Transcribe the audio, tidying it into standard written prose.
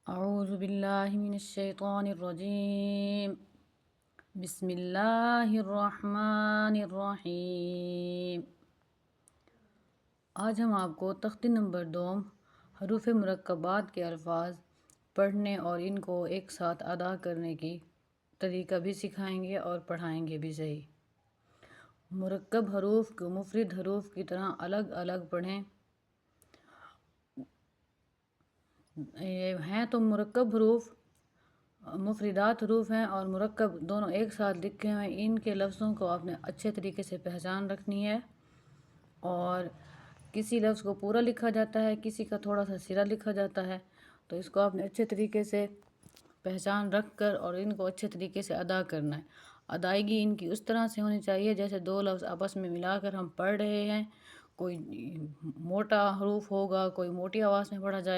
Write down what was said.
اعوذ باللہ من الشیطان الرجیم بسم اللہ الرحمن الرحیم۔ آج ہم آپ کو تختی نمبر 2 حروف مرکبات کے الفاظ پڑھنے اور ان کو ایک ساتھ ادا کرنے کی طریقہ بھی سکھائیں گے اور پڑھائیں گے بھی صحیح۔ مرکب حروف کو مفرد حروف کی طرح الگ الگ پڑھیں۔ یہ ہیں تو مرکب حروف، مفردات حروف ہیں اور مرکب دونوں ایک ساتھ لکھے ہوئے ہیں۔ ان کے لفظوں کو آپ نے اچھے طریقے سے پہچان رکھنی ہے، اور کسی لفظ کو پورا لکھا جاتا ہے، کسی کا تھوڑا سا سرا لکھا جاتا ہے، تو اس کو آپ نے اچھے طریقے سے پہچان رکھ کر اور ان کو اچھے طریقے سے ادا کرنا ہے۔ ادائیگی ان کی اس طرح سے ہونی چاہیے جیسے دو لفظ آپس میں ملا کر ہم پڑھ رہے ہیں۔ کوئی موٹا حروف ہوگا، کوئی موٹی آواز میں پڑھا جائے